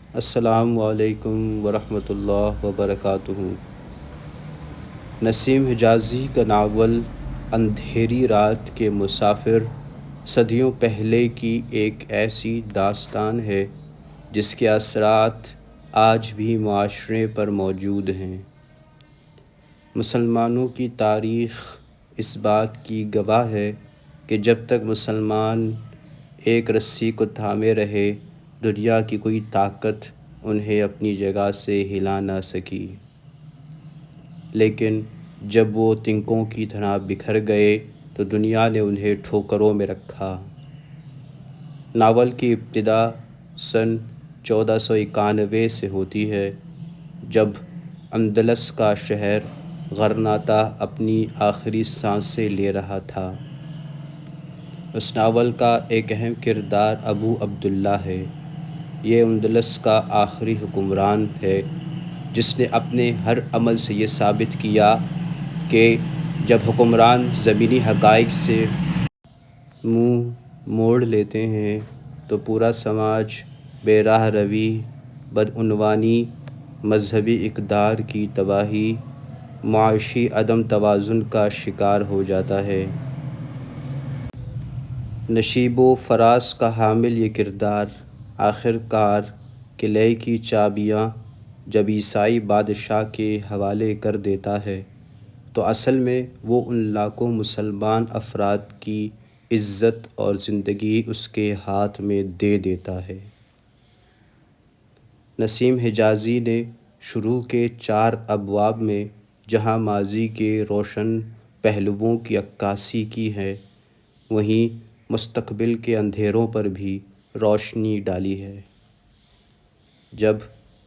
السلام علیکم ورحمۃ اللہ وبرکاتہ۔ نسیم حجازی کا ناول اندھیری رات کے مسافر صدیوں پہلے کی ایک ایسی داستان ہے جس کے اثرات آج بھی معاشرے پر موجود ہیں۔ مسلمانوں کی تاریخ اس بات کی گواہ ہے کہ جب تک مسلمان ایک رسی کو تھامے رہے، دنیا کی کوئی طاقت انہیں اپنی جگہ سے ہلا نہ سکی۔ لیکن جب وہ تنکوں کی طرح بکھر گئے تو دنیا نے انہیں ٹھوکروں میں رکھا۔ ناول کی ابتدا سن 1491 سے ہوتی ہے، جب اندلس کا شہر غرناطہ اپنی آخری سانسیں لے رہا تھا۔ اس ناول کا ایک اہم کردار ابو عبداللہ ہے۔ یہ اندلس کا آخری حکمران ہے جس نے اپنے ہر عمل سے یہ ثابت کیا کہ جب حکمران زمینی حقائق سے منہ موڑ لیتے ہیں تو پورا سماج بے راہ روی، بدعنوانی، مذہبی اقدار کی تباہی، معاشی عدم توازن کا شکار ہو جاتا ہے۔ نشیب و فراز کا حامل یہ کردار آخر کار قلعے کی چابیاں جب عیسائی بادشاہ کے حوالے کر دیتا ہے تو اصل میں وہ ان لاکھوں مسلمان افراد کی عزت اور زندگی اس کے ہاتھ میں دے دیتا ہے۔ نسیم حجازی نے شروع کے 4 ابواب میں جہاں ماضی کے روشن پہلوؤں کی عکاسی کی ہے، وہیں مستقبل کے اندھیروں پر بھی روشنی ڈالی ہے۔ جب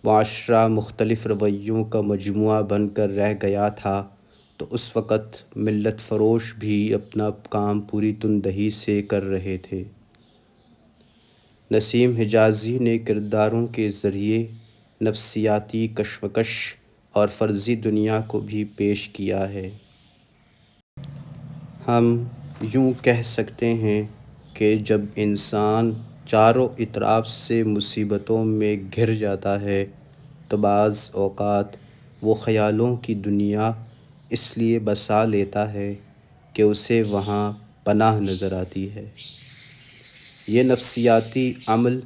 معاشرہ مختلف رویوں کا مجموعہ بن کر رہ گیا تھا تو اس وقت ملت فروش بھی اپنا کام پوری تندہی سے کر رہے تھے۔ نسیم حجازی نے کرداروں کے ذریعے نفسیاتی کشمکش اور فرضی دنیا کو بھی پیش کیا ہے۔ ہم یوں کہہ سکتے ہیں کہ جب انسان چاروں اطراف سے مصیبتوں میں گھر جاتا ہے تو بعض اوقات وہ خیالوں کی دنیا اس لیے بسا لیتا ہے کہ اسے وہاں پناہ نظر آتی ہے۔ یہ نفسیاتی عمل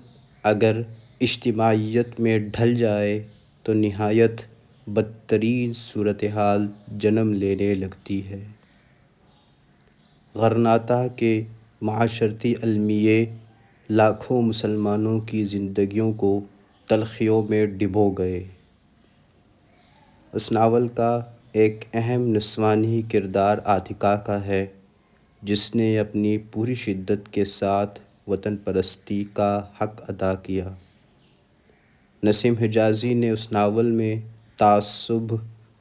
اگر اجتماعیت میں ڈھل جائے تو نہایت بدترین صورتحال جنم لینے لگتی ہے۔ غرناطہ کے معاشرتی المیے لاکھوں مسلمانوں کی زندگیوں کو تلخیوں میں ڈبو گئے۔ اس ناول کا ایک اہم نسوانی کردار عاتکہ کا ہے، جس نے اپنی پوری شدت کے ساتھ وطن پرستی کا حق ادا کیا۔ نسیم حجازی نے اس ناول میں تعصب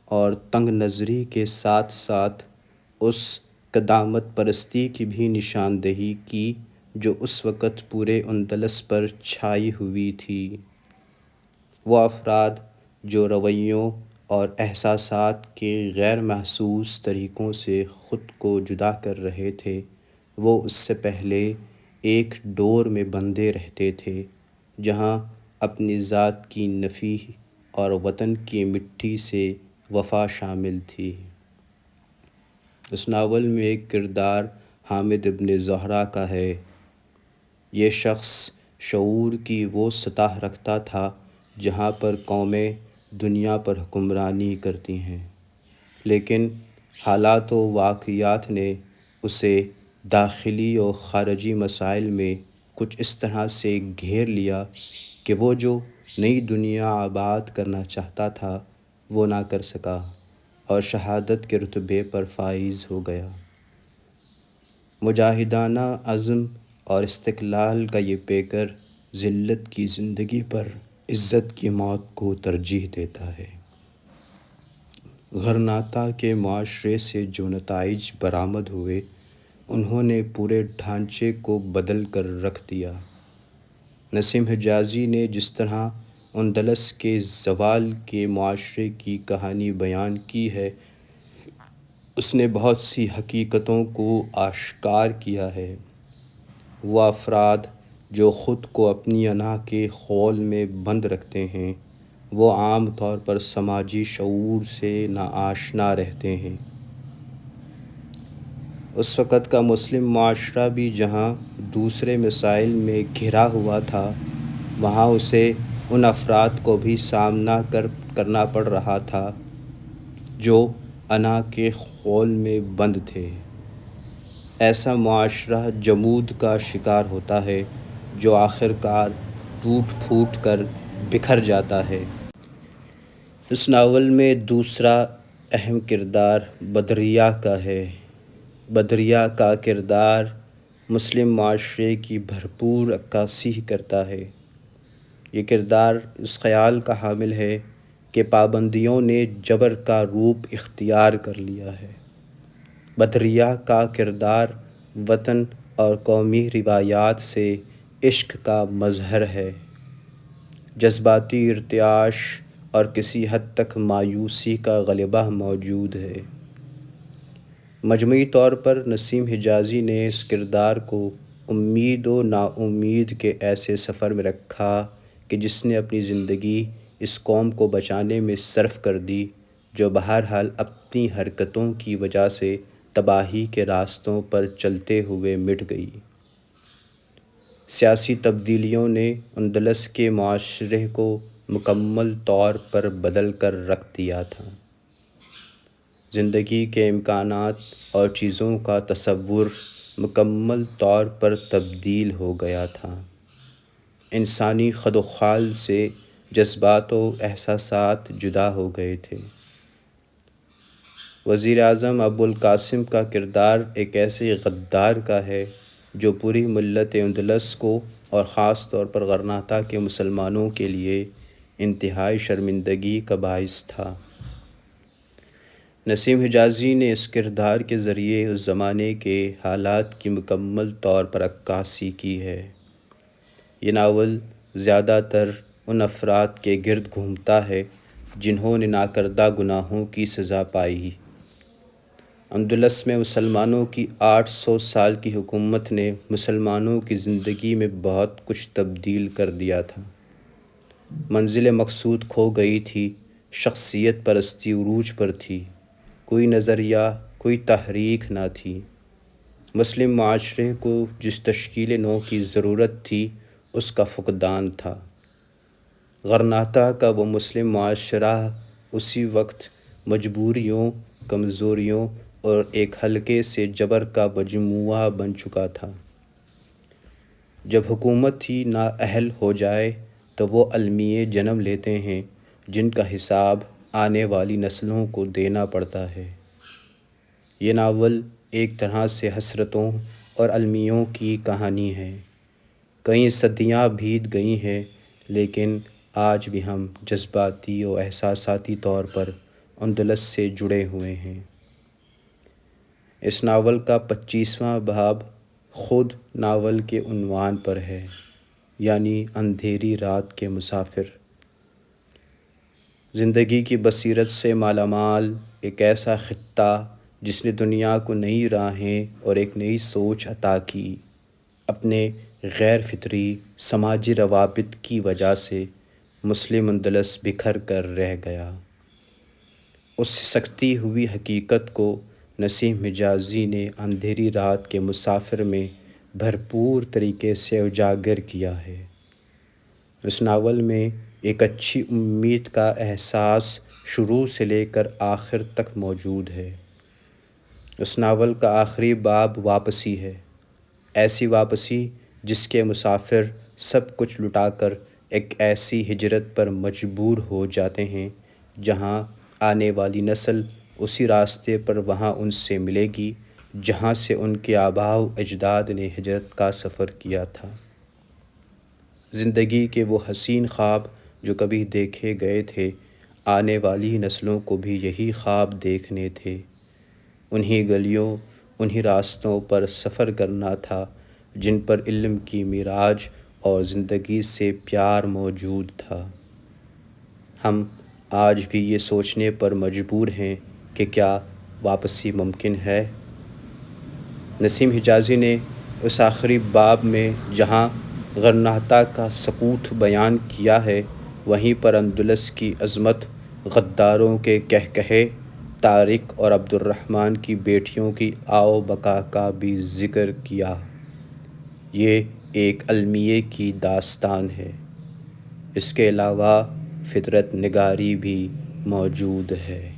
اور تنگ نظری کے ساتھ ساتھ اس قدامت پرستی کی بھی نشاندہی کی جو اس وقت پورے اندلس پر چھائی ہوئی تھی۔ وہ افراد جو رویوں اور احساسات کے غیر محسوس طریقوں سے خود کو جدا کر رہے تھے، وہ اس سے پہلے ایک ڈور میں بندھے رہتے تھے جہاں اپنی ذات کی نفی اور وطن کی مٹی سے وفا شامل تھی۔ اس ناول میں ایک کردار حامد ابن زہرہ کا ہے۔ یہ شخص شعور کی وہ سطح رکھتا تھا جہاں پر قومیں دنیا پر حکمرانی کرتی ہیں، لیکن حالات و واقعات نے اسے داخلی و خارجی مسائل میں کچھ اس طرح سے گھیر لیا کہ وہ جو نئی دنیا آباد کرنا چاہتا تھا وہ نہ کر سکا اور شہادت کے رتبے پر فائز ہو گیا۔ مجاہدانہ عزم اور استقلال کا یہ پیکر ذلت کی زندگی پر عزت کی موت کو ترجیح دیتا ہے۔ غرناطہ کے معاشرے سے جو نتائج برآمد ہوئے، انہوں نے پورے ڈھانچے کو بدل کر رکھ دیا۔ نسیم حجازی نے جس طرح اندلس کے زوال کے معاشرے کی کہانی بیان کی ہے، اس نے بہت سی حقیقتوں کو آشکار کیا ہے۔ وہ افراد جو خود کو اپنی انا کے خول میں بند رکھتے ہیں وہ عام طور پر سماجی شعور سے ناآشنا رہتے ہیں۔ اس وقت کا مسلم معاشرہ بھی جہاں دوسرے مسائل میں گھرا ہوا تھا، وہاں اسے ان افراد کو بھی سامنا کرنا پڑ رہا تھا جو انا کے خول میں بند تھے۔ ایسا معاشرہ جمود کا شکار ہوتا ہے جو آخرکار ٹوٹ پھوٹ کر بکھر جاتا ہے۔ اس ناول میں دوسرا اہم کردار بدریہ کا ہے۔ بدریہ کا کردار مسلم معاشرے کی بھرپور عکاسی کرتا ہے۔ یہ کردار اس خیال کا حامل ہے کہ پابندیوں نے جبر کا روپ اختیار کر لیا ہے۔ بدریہ کا کردار وطن اور قومی روایات سے عشق کا مظہر ہے۔ جذباتی ارتعاش اور کسی حد تک مایوسی کا غلبہ موجود ہے۔ مجموعی طور پر نسیم حجازی نے اس کردار کو امید و ناامید کے ایسے سفر میں رکھا کہ جس نے اپنی زندگی اس قوم کو بچانے میں صرف کر دی جو بہرحال اپنی حرکتوں کی وجہ سے تباہی کے راستوں پر چلتے ہوئے مٹ گئی۔ سیاسی تبدیلیوں نے اندلس کے معاشرے کو مکمل طور پر بدل کر رکھ دیا تھا۔ زندگی کے امکانات اور چیزوں کا تصور مکمل طور پر تبدیل ہو گیا تھا۔ انسانی خد و خال سے جذبات و احساسات جدا ہو گئے تھے۔ وزیر اعظم ابوالقاسم کا کردار ایک ایسے غدار کا ہے جو پوری ملت اندلس کو اور خاص طور پر غرناطہ کے مسلمانوں کے لیے انتہائی شرمندگی کا باعث تھا۔ نسیم حجازی نے اس کردار کے ذریعے اس زمانے کے حالات کی مکمل طور پر عکاسی کی ہے۔ یہ ناول زیادہ تر ان افراد کے گرد گھومتا ہے جنہوں نے ناکردہ گناہوں کی سزا پائی۔ اندلس میں مسلمانوں کی 800 سال کی حکومت نے مسلمانوں کی زندگی میں بہت کچھ تبدیل کر دیا تھا۔ منزل مقصود کھو گئی تھی، شخصیت پرستی عروج پر تھی، کوئی نظریہ، کوئی تحریک نہ تھی۔ مسلم معاشرے کو جس تشکیل نو کی ضرورت تھی اس کا فقدان تھا۔ غرناطہ کا وہ مسلم معاشرہ اسی وقت مجبوریوں، کمزوریوں اور ایک ہلکے سے جبر کا مجموعہ بن چکا تھا۔ جب حکومت ہی نااہل ہو جائے تو وہ المیے جنم لیتے ہیں جن کا حساب آنے والی نسلوں کو دینا پڑتا ہے۔ یہ ناول ایک طرح سے حسرتوں اور المیوں کی کہانی ہے۔ کئی صدیاں بیت گئی ہیں لیکن آج بھی ہم جذباتی و احساساتی طور پر اندلس سے جڑے ہوئے ہیں۔ اس ناول کا 25واں باب خود ناول کے عنوان پر ہے، یعنی اندھیری رات کے مسافر۔ زندگی کی بصیرت سے مالا مال ایک ایسا خطہ جس نے دنیا کو نئی راہیں اور ایک نئی سوچ عطا کی، اپنے غیر فطری سماجی روابط کی وجہ سے مسلم اندلس بکھر کر رہ گیا۔ اس سکتی ہوئی حقیقت کو نسیم حجازی نے اندھیری رات کے مسافر میں بھرپور طریقے سے اجاگر کیا ہے۔ اس ناول میں ایک اچھی امید کا احساس شروع سے لے کر آخر تک موجود ہے۔ اس ناول کا آخری باب واپسی ہے، ایسی واپسی جس کے مسافر سب کچھ لٹا کر ایک ایسی ہجرت پر مجبور ہو جاتے ہیں جہاں آنے والی نسل اسی راستے پر وہاں ان سے ملے گی جہاں سے ان کے آباء و اجداد نے ہجرت کا سفر کیا تھا۔ زندگی کے وہ حسین خواب جو کبھی دیکھے گئے تھے، آنے والی نسلوں کو بھی یہی خواب دیکھنے تھے۔ انہی گلیوں، انہی راستوں پر سفر کرنا تھا جن پر علم کی معراج اور زندگی سے پیار موجود تھا۔ ہم آج بھی یہ سوچنے پر مجبور ہیں کہ کیا واپسی ممکن ہے؟ نسیم حجازی نے اس آخری باب میں جہاں غرناطہ کا سقوط بیان کیا ہے، وہیں پر اندلس کی عظمت، غداروں کے قہقہے، طارق اور عبد الرحمن کی بیٹیوں کی آؤ بقا کا بھی ذکر کیا۔ یہ ایک المیے کی داستان ہے۔ اس کے علاوہ فطرت نگاری بھی موجود ہے۔